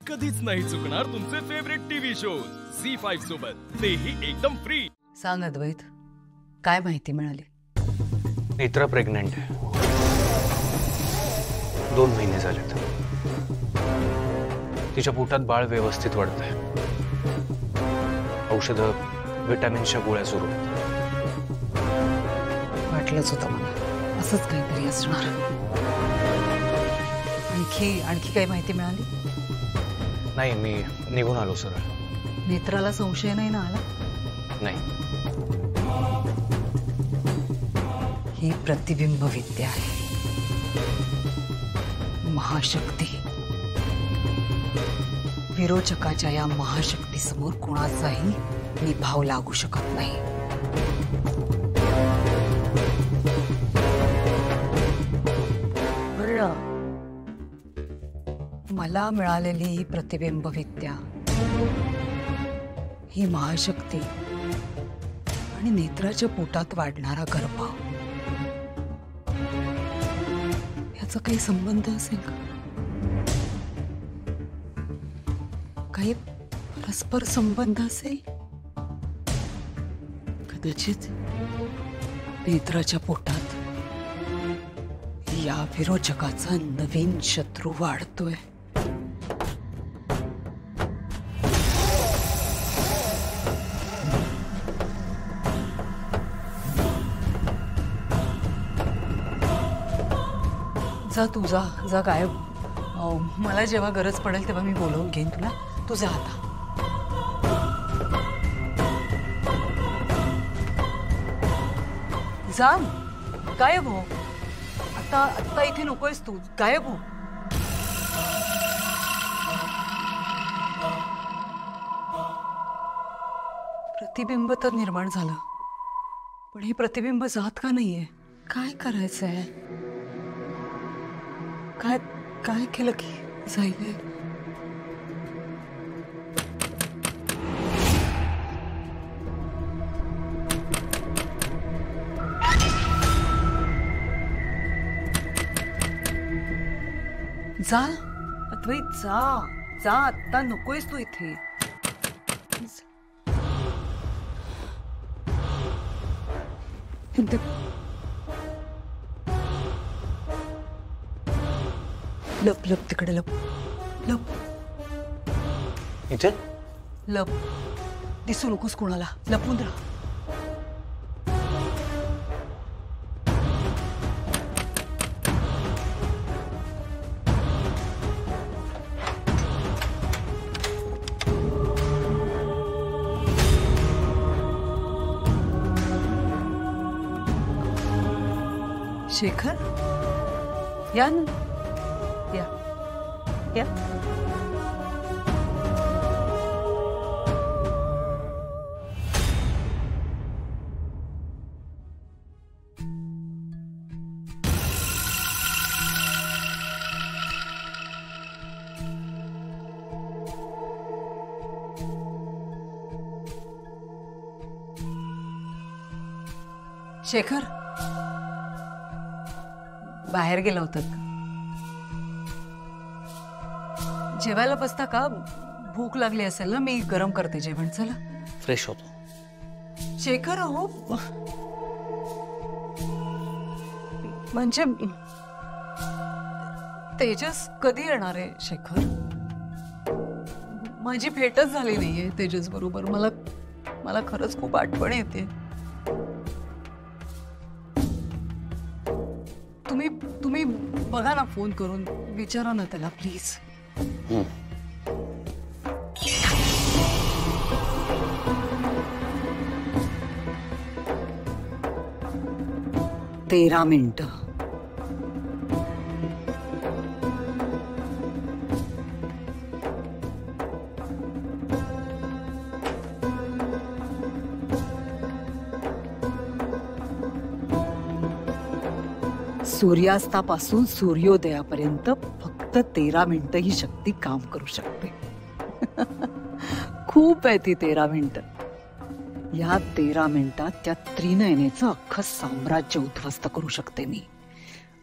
कधीच नाही चुकणार तुमचे फेवरेट टीव्ही शोज झी5 सोबत, तेही एकदम फ्री। सांग अद्वैत, काय माहिती मिळाली? नेत्रा प्रेग्नंट आहे। 2 महिने झालेत। तिच्या पोटात बाळ व्यवस्थित वाढतंय। औषधं, विटामिन्सच्या गोळ्या सुरू आहेत। वाटलंच होतं मला, असंच काहीतरी असणार। आणखी काही माहिती मिळाली? नाही, मी निघून आलो सरळ। नेत्राला संशय नाही ना आला? नाही। ही प्रतिबिंब विद्या आहे, महाशक्ती। विरोचकाच्या या महाशक्ती समोर कोणाचाही निभाव लागू शकत नाही। मला मिळालेली ही प्रतिबिंब विद्या, ही महाशक्ती आणि नेत्राच्या पोटात वाढणारा गर्भ, याचा काही संबंध असेल का? काही परस्पर संबंध असेल? कदाचित नेत्राच्या पोटात या विरोचकाचा नवीन शत्रू वाढतोय। जा तू, जा गायब। मला जेव्हा गरज पडेल तेव्हा मी बोलवून घेईन तुला। तू जा आता। जा, गायब हो। आता इथे नकोयस तू, गायब हो। प्रतिबिंब तर निर्माण झालं, पण हे प्रतिबिंब जात का नाहीये? काय करायचंय? काय केलं की जाईल? जा अद्वैत, जा आता नकोयस तू इथे। लप तिकडे लप इथे लप। दिसू नकोस कोणाला, लपून राहा। शेखर, या ना, या। शेखर, बाहेर गेला होता का? जेवायला बसता का? भूक लागली असेल ना, मी गरम करते जेवण। चला, फ्रेश होतो। शेखर हो, म्हणजे तेजस कधी येणार आहे? शेखर, माझी भेटच झाली नाहीये तेजस बरोबर। मला खरंच खूप आठवण येते। तुम्ही बघा ना, फोन करून विचारा ना त्याला प्लीज। तेरा मिनिट। सूर्यास्तापासून सूर्योदयापर्यंत फक्त 13 मिनिटं ही शक्ती काम करू शकते। खूप आहे ती 13 मिनिटं। या 13 मिनिटात त्या त्रिनयनेचं अख्खं साम्राज्य उद्ध्वस्त करू शकते मी,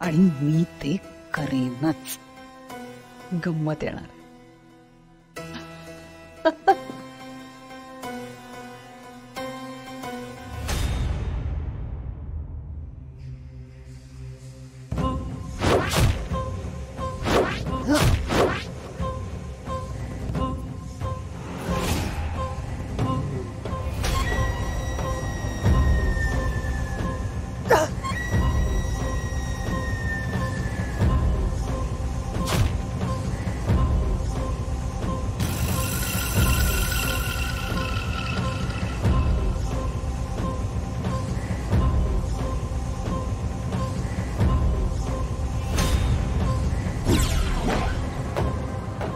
आणि मी ते करेनच। गंमत येणार।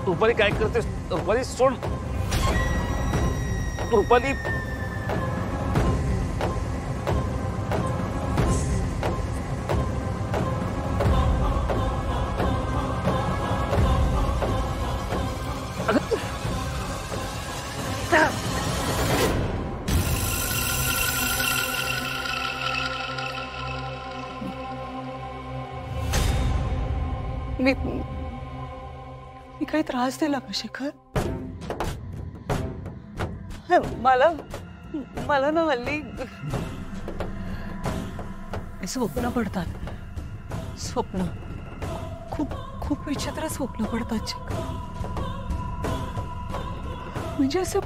रुपाली काय करतेस? रुपाली सोड. रुपाली मी काही त्रास दिला का शेखर? मला ना हल्ली स्वप्न पडतात. स्वप्न खूप खूप विचित्र स्वप्न पडतात शेखर. म्हणजे असं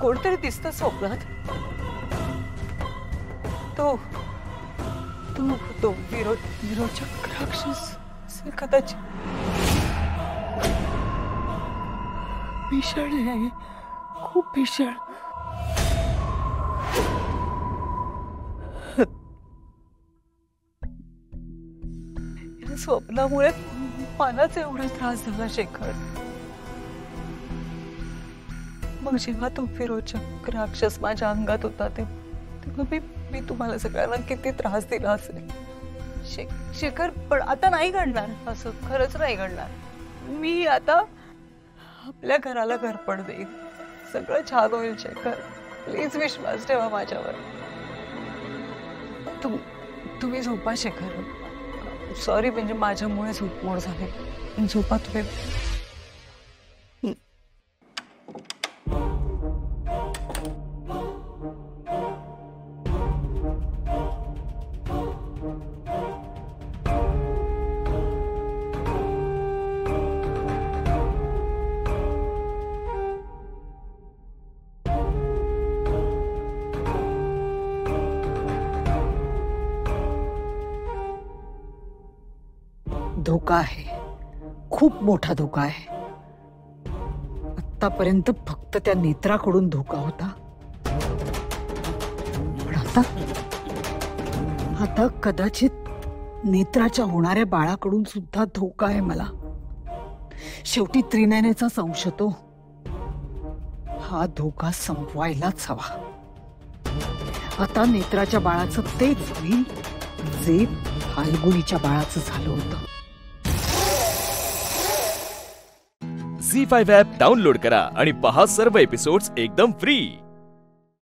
कोणतरी दिसतं स्वप्नात. तो विरोचक राक्षस कदाचित. भीषण आहे, खूप भीषण. स्वप्नामुळे मलाच एवढा त्रास झाला शेखर. मग जेव्हा तो विरोचक राक्षस माझ्या अंगात होता तेव्हा मी तुम्हाला सगळ्यांना किती त्रास दिला असेल शेखर. पण आता नाही घडणार असं, खरंच नाही घडणार. मी आता आपल्या घराला घरपण देईन. सगळं छान होईल शेखर. प्लीज विश्वास ठेवा माझ्यावर. तुम्ही झोपा शेखर. सॉरी, म्हणजे माझ्यामुळे झोपमोड झाली. झोपा तुम्ही. धोका आहे, खूप मोठा धोका आहे. आतापर्यंत फक्त त्या नेत्राकडून धोका होता, पण आता कदाचित नेत्राच्या होणाऱ्या बाळाकडून सुद्धा धोका आहे मला. शेवटी त्रिनयनेचा संशय तो. हा धोका संपवायलाच हवा. आता नेत्राच्या बाळाचं तेच होईल जे फाल्गुनीच्या बाळाचं झालं होतं. झी5 ॲप डाउनलोड करा आणि पहा सर्व एपिसोड्स एकदम फ्री.